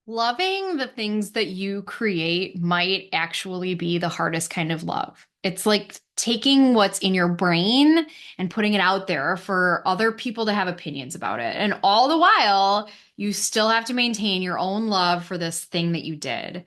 Loving the things that you create might actually be the hardest kind of love. It's like taking what's in your brain and putting it out there for other people to have opinions about it. And all the while, you still have to maintain your own love for this thing that you did.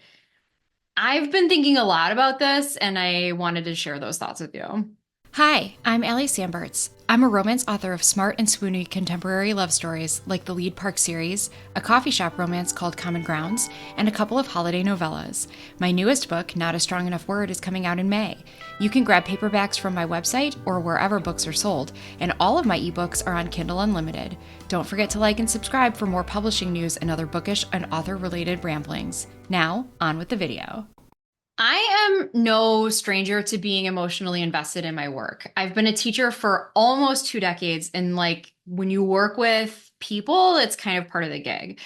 I've been thinking a lot about this and I wanted to share those thoughts with you. Hi, I'm Allie Samberts. I'm a romance author of smart and swoony contemporary love stories like the Lead Park series, a coffee shop romance called Common Grounds, and a couple of holiday novellas. My newest book, Not a Strong Enough Word, is coming out in May. You can grab paperbacks from my website or wherever books are sold, and all of my ebooks are on Kindle Unlimited. Don't forget to like and subscribe for more publishing news and other bookish and author-related ramblings. Now, on with the video. I am no stranger to being emotionally invested in my work. I've been a teacher for almost 2 decades, and like when you work with people, it's kind of part of the gig.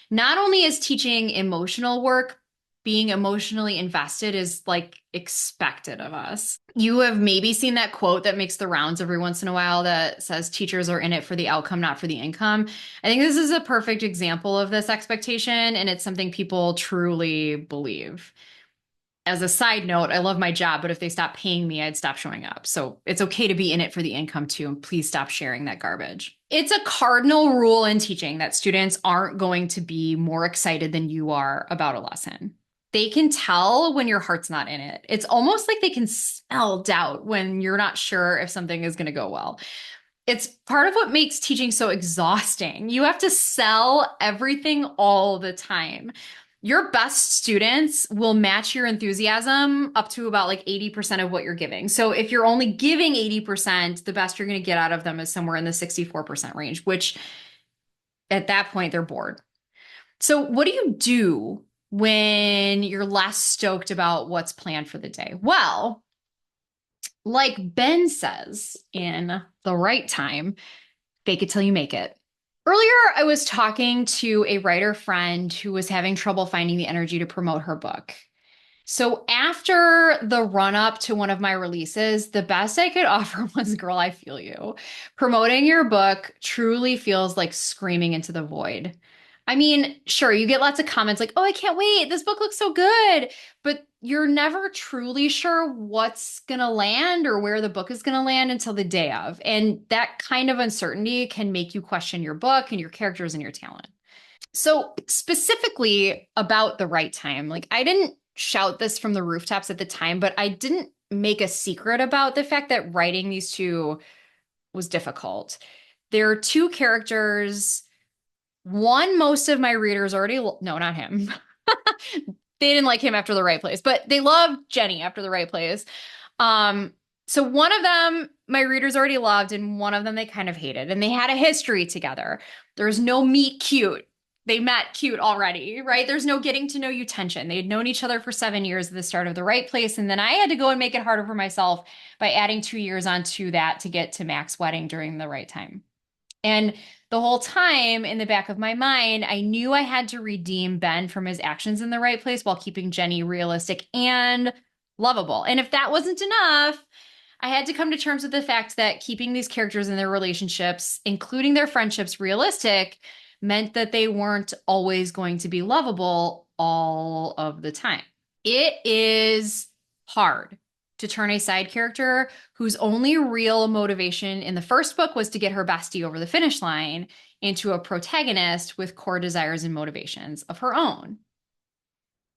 Not only is teaching emotional work, being emotionally invested is like expected of us. You have maybe seen that quote that makes the rounds every once in a while that says teachers are in it for the outcome, not for the income. I think this is a perfect example of this expectation, and it's something people truly believe. As a side note, I love my job, but if they stopped paying me, I'd stop showing up. So it's okay to be in it for the income too. And please stop sharing that garbage. It's a cardinal rule in teaching that students aren't going to be more excited than you are about a lesson. They can tell when your heart's not in it. It's almost like they can smell doubt when you're not sure if something is going to go well. It's part of what makes teaching so exhausting. You have to sell everything all the time. Your best students will match your enthusiasm up to about like 80% of what you're giving. So if you're only giving 80%, the best you're going to get out of them is somewhere in the 64% range, which at that point they're bored. So what do you do when you're less stoked about what's planned for the day? Well, like Ben says in The Right Time, fake it till you make it. Earlier, I was talking to a writer friend who was having trouble finding the energy to promote her book. So after the run up to one of my releases, the best I could offer was Girl, I Feel You. Promoting your book truly feels like screaming into the void. I mean, sure, you get lots of comments like, oh, I can't wait. This book looks so good. But you're never truly sure what's going to land or where the book is going to land until the day of. And that kind of uncertainty can make you question your book and your characters and your talent. So, specifically about The Right Time, like I didn't shout this from the rooftops at the time, but I didn't make a secret about the fact that writing these two was difficult. There are two characters. One, most of my readers already, no, not him. They didn't like him after The Right Place, but they loved Jenny after The Right Place. Um, so one of them, my readers already loved, and one of them they kind of hated, and they had a history together. There's no meet cute. They met cute already, right? There's no getting to know you tension. They had known each other for 7 years at the start of The Right Place, and then I had to go and make it harder for myself by adding 2 years onto that to get to Mac's wedding during The Right Time. And the whole time in the back of my mind, I knew I had to redeem Ben from his actions in The Right Place while keeping Jenny realistic and lovable. And if that wasn't enough, I had to come to terms with the fact that keeping these characters and their relationships, including their friendships, realistic meant that they weren't always going to be lovable all of the time. It is hard to turn a side character whose only real motivation in the first book was to get her bestie over the finish line into a protagonist with core desires and motivations of her own.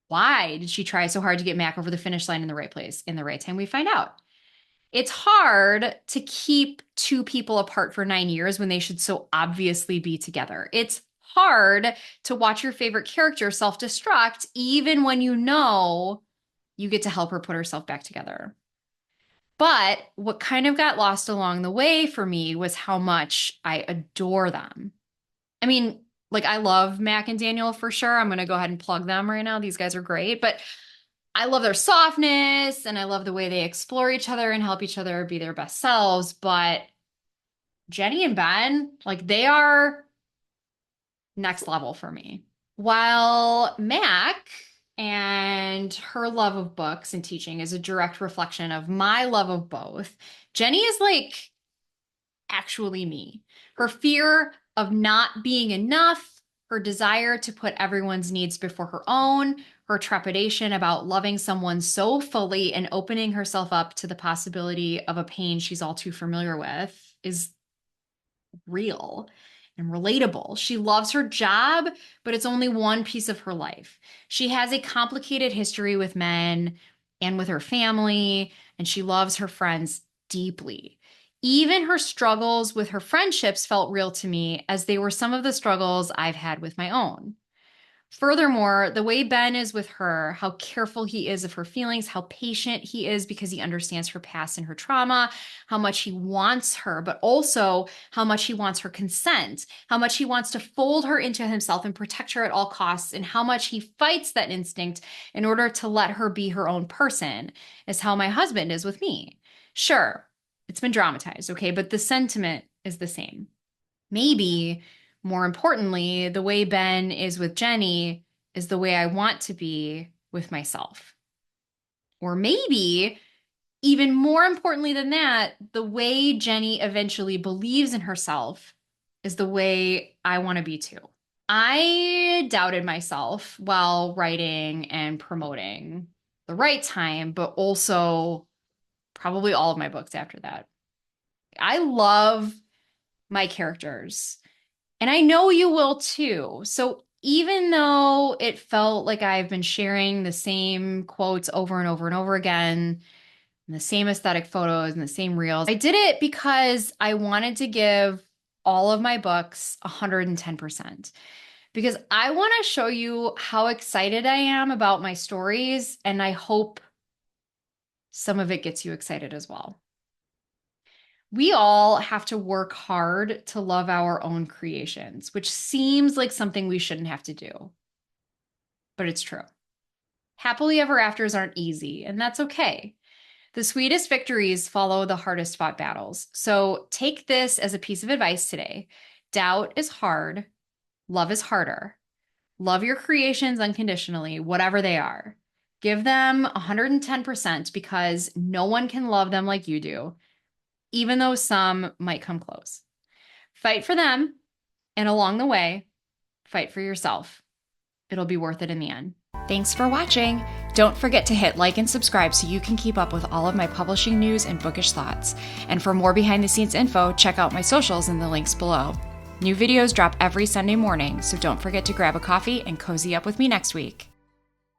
Why did she try so hard to get Mac over the finish line in The Right Place? In The Right Time, we find out. It's hard to keep two people apart for 9 years when they should so obviously be together. It's hard to watch your favorite character self destruct, even when you know you get to help her put herself back together. But what kind of got lost along the way for me was how much I adore them. I mean, like, I love Mac and Daniel for sure. I'm going to go ahead and plug them right now. These guys are great. But I love their softness and I love the way they explore each other and help each other be their best selves. But Jenny and Ben, like, they are next level for me. While Mac and her love of books and teaching is a direct reflection of my love of both, Jenny is like actually me. Her fear of not being enough, her desire to put everyone's needs before her own, her trepidation about loving someone so fully and opening herself up to the possibility of a pain she's all too familiar with is real and relatable. She loves her job, but it's only one piece of her life. She has a complicated history with men and with her family, and she loves her friends deeply. Even her struggles with her friendships felt real to me, as they were some of the struggles I've had with my own. Furthermore, the way Ben is with her, how careful he is of her feelings, how patient he is because he understands her past and her trauma, how much he wants her, but also how much he wants her consent, how much he wants to fold her into himself and protect her at all costs, and how much he fights that instinct in order to let her be her own person, is how my husband is with me. Sure, it's been dramatized, okay, but the sentiment is the same. Maybe more importantly, the way Ben is with Jenny is the way I want to be with myself. Or maybe, even more importantly than that, the way Jenny eventually believes in herself is the way I want to be too. I doubted myself while writing and promoting The Right Time, but also probably all of my books after that. I love my characters. And I know you will too. So even though it felt like I've been sharing the same quotes over and over and over again, and the same aesthetic photos and the same reels, I did it because I wanted to give all of my books 110%. Because I want to show you how excited I am about my stories, and I hope some of it gets you excited as well. We all have to work hard to love our own creations, which seems like something we shouldn't have to do, but it's true. Happily ever afters aren't easy, and that's okay. The sweetest victories follow the hardest fought battles. So take this as a piece of advice today. Doubt is hard. Love is harder. Love your creations unconditionally, whatever they are. Give them 110% because no one can love them like you do, even though some might come close. Fight for them, and along the way, fight for yourself. It'll be worth it in the end. Thanks for watching. Don't forget to hit like and subscribe so you can keep up with all of my publishing news and bookish thoughts. And for more behind the scenes info, check out my socials in the links below. New videos drop every Sunday morning, so don't forget to grab a coffee and cozy up with me next week.